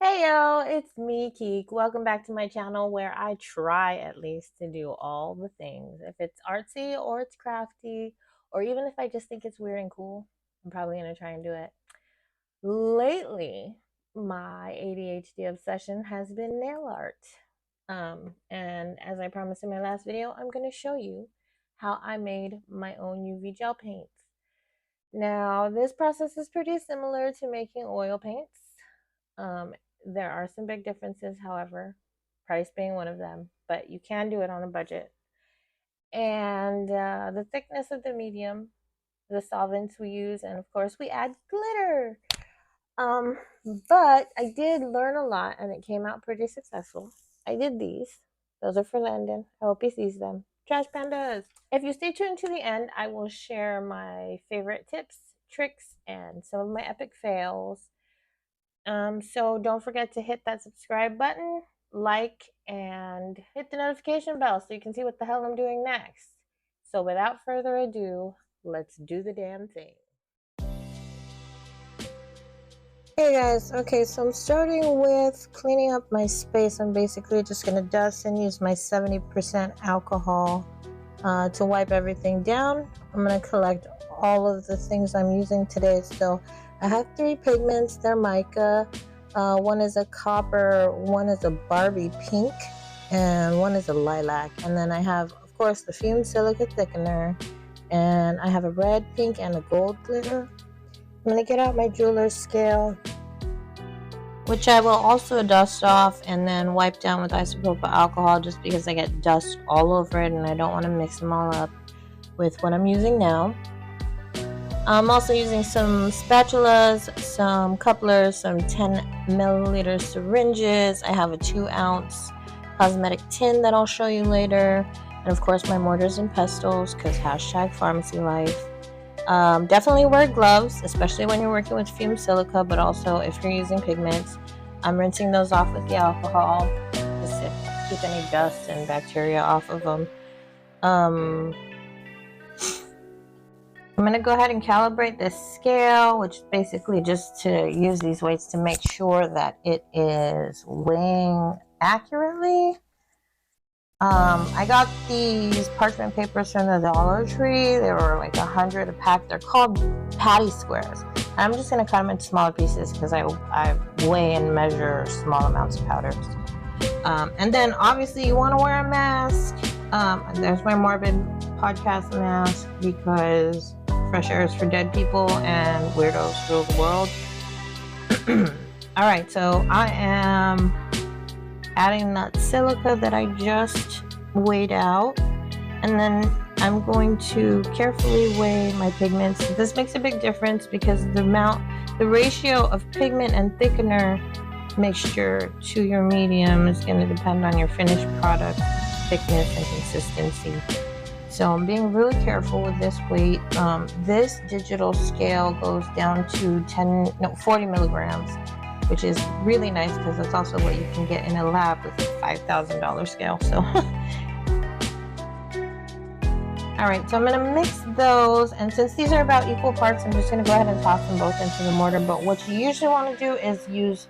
Hey yo, it's me, Keek. Welcome back to my channel where I try at least to do all the things. If it's artsy or it's crafty, or even if I just think it's weird and cool, I'm probably going to try and do it. Lately, my ADHD obsession has been nail art. And as I promised in my last video, I'm going to show you how I made my own UV gel paints. Now, this process is pretty similar to making oil paints. Um, there are some big differences, however, price being one of them, but you can do it on a budget. And the thickness of the medium, the solvents we use, and of course, we add glitter. Um, but I did learn a lot and it came out pretty successful. I did these. Those are for Landon. I hope he sees them. Trash pandas. If you stay tuned to the end, I will share my favorite tips, tricks, and some of my epic fails. So don't forget to hit that subscribe button, like, and hit the notification bell so you can see what the hell I'm doing next. So without further ado, let's do the damn thing. Hey guys, okay, so I'm starting with cleaning up my space. I'm basically just going to dust and use my 70% alcohol to wipe everything down. I'm going to collect all of the things I'm using today. So I have 3 pigments. They're mica. One is a copper, one is a Barbie pink, and one is a lilac. And then I have, of course, the fumed silica thickener, and I have a red, pink, and a gold glitter. I'm going to get out my jeweler's scale, which I will also dust off and then wipe down with isopropyl alcohol just because I get dust all over it and I don't want to mix them all up with what I'm using now. I'm also using some spatulas, some couplers, some 10 milliliter syringes. I have a 2-ounce cosmetic tin that I'll show you later. And of course my mortars and pastels because #pharmacy life. Definitely wear gloves, especially when you're working with fumed silica, but also if you're using pigments. I'm rinsing those off with the alcohol just to keep any dust and bacteria off of them. I'm going to go ahead and calibrate this scale, which is basically just to use these weights to make sure that it is weighing accurately. I got these parchment papers from the Dollar Tree. They were like 100 a pack. They're called patty squares. I'm just going to cut them into smaller pieces because I weigh and measure small amounts of powders. And then obviously you want to wear a mask. There's my morbid podcast mask because fresh air is for dead people and weirdos rule the world. All right, so I am adding that silica that I just weighed out, and then I'm going to carefully weigh my pigments. This makes a big difference because the ratio of pigment and thickener mixture to your medium is going to depend on your finished product thickness and consistency. So I'm being really careful with this weight. This digital scale goes down to 40 milligrams, which is really nice because that's also what you can get in a lab with a $5,000 scale. So all right, so I'm going to mix those, and since these are about equal parts, I'm just going to go ahead and toss them both into the mortar. But what you usually want to do is use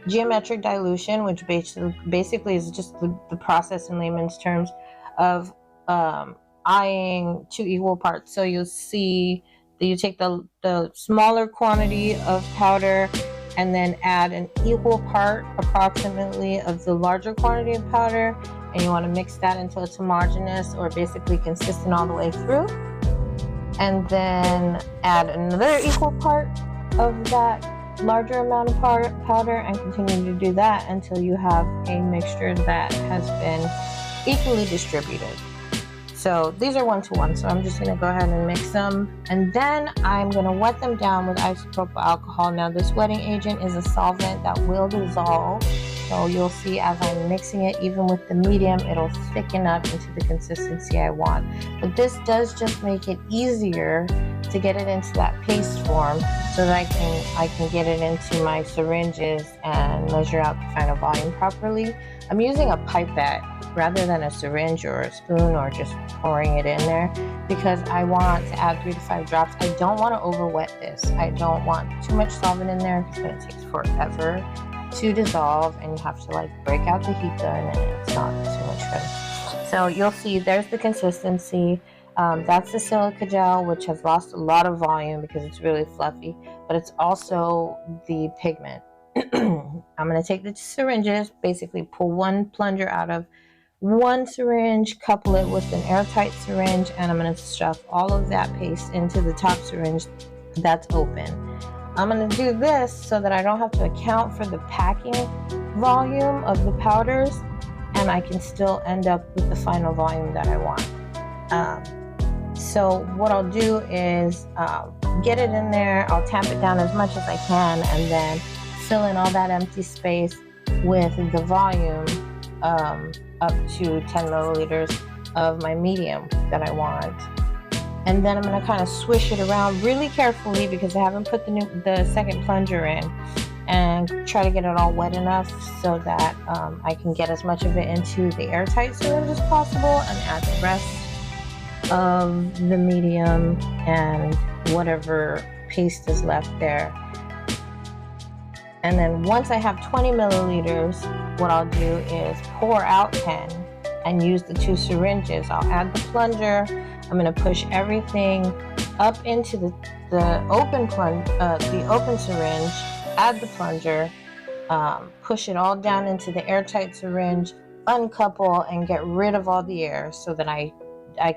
geometric dilution, which basically is just the process in layman's terms of eyeing 2 equal parts. So you'll see that you take the smaller quantity of powder and then add an equal part approximately of the larger quantity of powder, and you want to mix that until it's homogeneous or basically consistent all the way through, and then add another equal part of that larger amount of powder and continue to do that until you have a mixture that has been equally distributed. So these are 1-to-1, so I'm just going to go ahead and mix them, and then I'm going to wet them down with isopropyl alcohol. Now this wetting agent is a solvent that will dissolve, so you'll see as I'm mixing it, even with the medium, it'll thicken up into the consistency I want. But this does just make it easier to get it into that paste form so that I can get it into my syringes and measure out the final volume properly. I'm using a pipette rather than a syringe or a spoon or just pouring it in there, because I want to add 3 to 5 drops. I don't want to over wet this. I don't want too much solvent in there because then it takes forever to dissolve and you have to like break out the heat gun and it's not too much fun. So you'll see there's the consistency. That's the silica gel, which has lost a lot of volume because it's really fluffy, but it's also the pigment. I'm going to take the syringes, basically pull one plunger out of one syringe, couple it with an airtight syringe, and I'm going to stuff all of that paste into the top syringe that's open. I'm going to do this so that I don't have to account for the packing volume of the powders, and I can still end up with the final volume that I want. So what I'll do is get it in there, I'll tamp it down as much as I can, and then fill in all that empty space with the volume up to 10 milliliters of my medium that I want. And then I'm going to kind of swish it around really carefully because I haven't put the second plunger in, and try to get it all wet enough so that I can get as much of it into the airtight syringe as possible and add the rest of the medium and whatever paste is left there. And then once I have 20 milliliters, what I'll do is pour out 10 and use the 2 syringes. I'll add the plunger. I'm going to push everything up into the open syringe, add the plunger, push it all down into the airtight syringe, uncouple and get rid of all the air so that I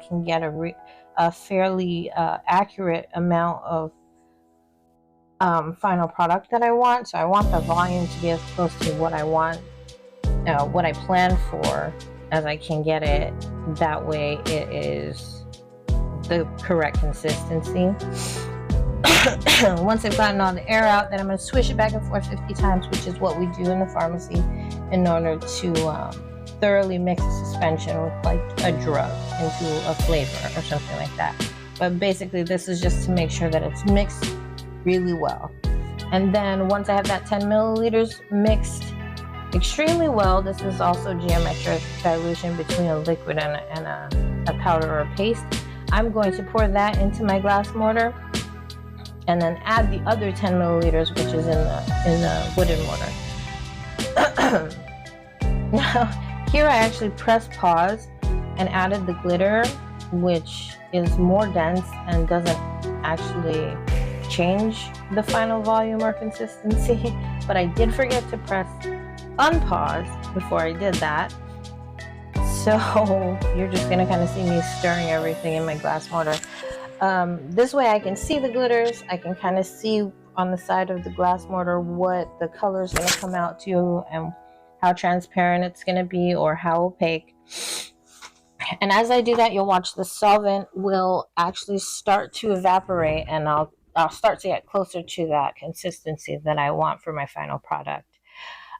can get a fairly accurate amount of final product that I want. So I want the volume to be as close to what I want, what I plan for, as I can get it. That way it is the correct consistency. Once I've gotten all the air out, then I'm going to swish it back and forth 50 times, which is what we do in the pharmacy in order to thoroughly mix a suspension with like a drug into a flavor or something like that. But basically this is just to make sure that it's mixed really well. And then once I have that 10 milliliters mixed extremely well, this is also geometric dilution between a liquid and a powder or a paste, I'm going to pour that into my glass mortar and then add the other 10 milliliters, which is in the wooden mortar. Now here I actually pressed pause and added the glitter, which is more dense and doesn't actually change the final volume or consistency, but I did forget to press unpause before I did that. So you're just gonna kind of see me stirring everything in my glass mortar. This way I can see the glitters, I can kind of see on the side of the glass mortar what the color is going to come out to and how transparent it's going to be or how opaque. And as I do that, you'll watch the solvent will actually start to evaporate, and I'll start to get closer to that consistency that I want for my final product.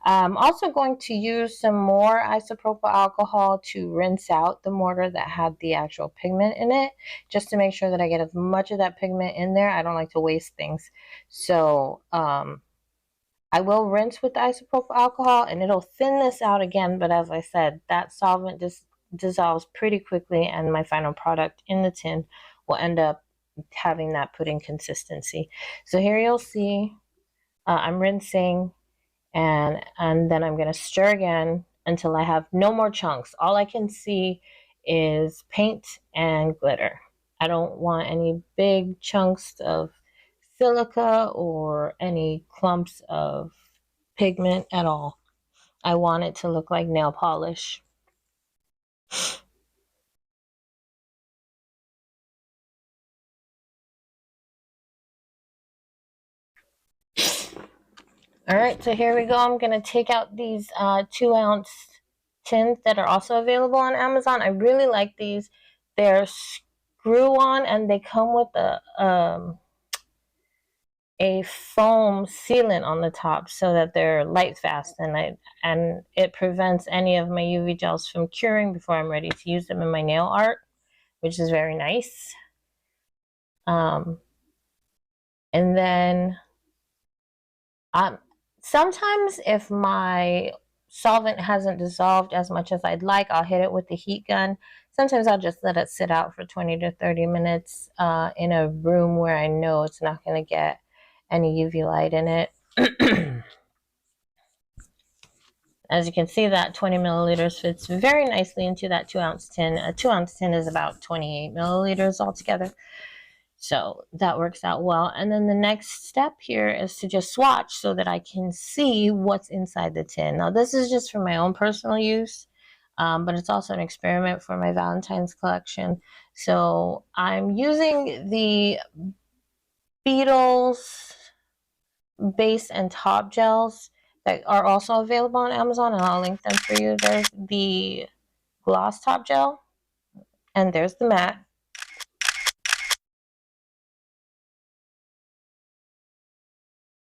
I'm also going to use some more isopropyl alcohol to rinse out the mortar that had the actual pigment in it, just to make sure that I get as much of that pigment in there. I don't like to waste things. So I will rinse with the isopropyl alcohol and it'll thin this out again. But as I said, that solvent just dissolves pretty quickly, and my final product in the tin will end up having that pudding consistency. So here you'll see I'm rinsing. And then I'm going to stir again until I have no more chunks. All I can see is paint and glitter. I don't want any big chunks of silica or any clumps of pigment at all. I want it to look like nail polish. All right, so here we go. I'm going to take out these 2-ounce tins that are also available on Amazon. I really like these. They're screw-on, and they come with a foam sealant on the top so that they're light fast, and it prevents any of my UV gels from curing before I'm ready to use them in my nail art, which is very nice. And then sometimes if my solvent hasn't dissolved as much as I'd like, I'll hit it with the heat gun. Sometimes I'll just let it sit out for 20 to 30 minutes in a room where I know it's not going to get any UV light in it. As you can see, that 20 milliliters fits very nicely into that 2-ounce tin. A 2-ounce tin is about 28 milliliters altogether. So that works out well. And then the next step here is to just swatch so that I can see what's inside the tin. Now, this is just for my own personal use, but it's also an experiment for my Valentine's collection. So I'm using the Beetles base and top gels that are also available on Amazon, and I'll link them for you. There's the gloss top gel, and there's the matte.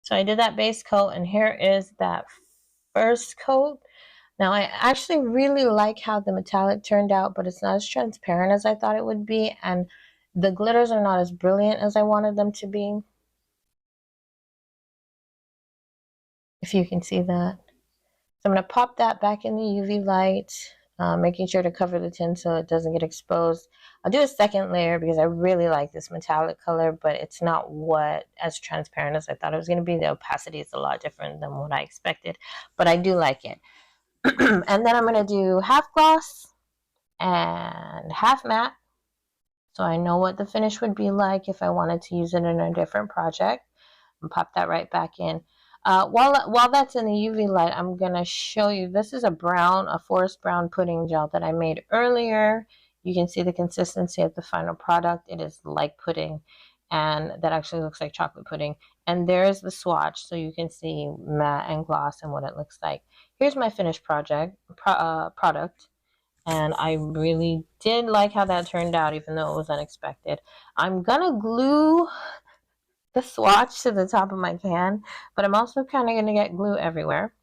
So I did that base coat, and here is that first coat. Now, I actually really like how the metallic turned out, but it's not as transparent as I thought it would be, and the glitters are not as brilliant as I wanted them to be. If you can see that. So I'm going to pop that back in the UV light, making sure to cover the tin so it doesn't get exposed. I'll do a second layer because I really like this metallic color, but it's not as transparent as I thought it was going to be. The opacity is a lot different than what I expected, but I do like it. And then I'm going to do half gloss and half matte, so I know what the finish would be like if I wanted to use it in a different project, and pop that right back in. While that's in the UV light, I'm going to show you, this is a forest brown pudding gel that I made earlier. You can see the consistency of the final product. It is like pudding, and that actually looks like chocolate pudding. And there's the swatch, so you can see matte and gloss and what it looks like. Here's my finished product, and I really did like how that turned out, even though it was unexpected. I'm going to glue the swatch to the top of my pan, but I'm also kind of going to get glue everywhere.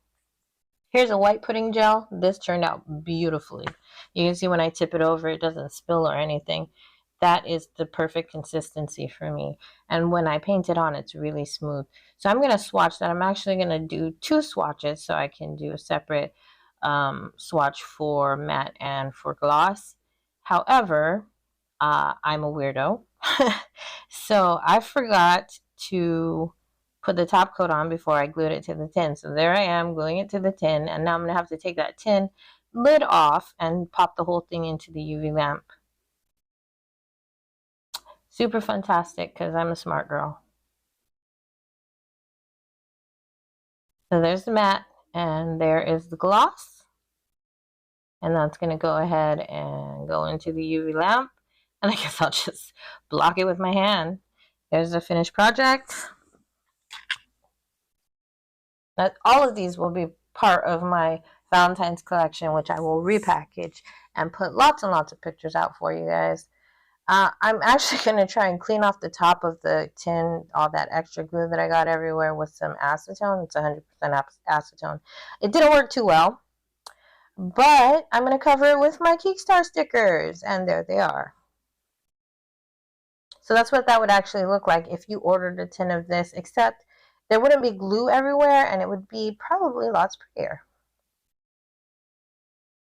Here's a white pudding gel. This turned out beautifully. You can see when I tip it over, it doesn't spill or anything. That is the perfect consistency for me. And when I paint it on, it's really smooth. So I'm going to swatch that. I'm actually going to do 2 swatches so I can do a separate swatch for matte and for gloss. However, I'm a weirdo. So I forgot to put the top coat on before I glued it to the tin. So there I am gluing it to the tin, and now I'm going to have to take that tin lid off and pop the whole thing into the UV lamp. Super fantastic because I'm a smart girl. So there's the matte, and there is the gloss. And that's going to go ahead and go into the UV lamp. And I guess I'll just block it with my hand. There's the finished project. Now, all of these will be part of my Valentine's collection, which I will repackage and put lots and lots of pictures out for you guys. I'm actually going to try and clean off the top of the tin, all that extra glue that I got everywhere, with some acetone. It's 100% acetone. It didn't work too well, but I'm going to cover it with my Kickstarter stickers, and there they are. So that's what that would actually look like if you ordered a tin of this, except there wouldn't be glue everywhere, and it would be probably lots prettier.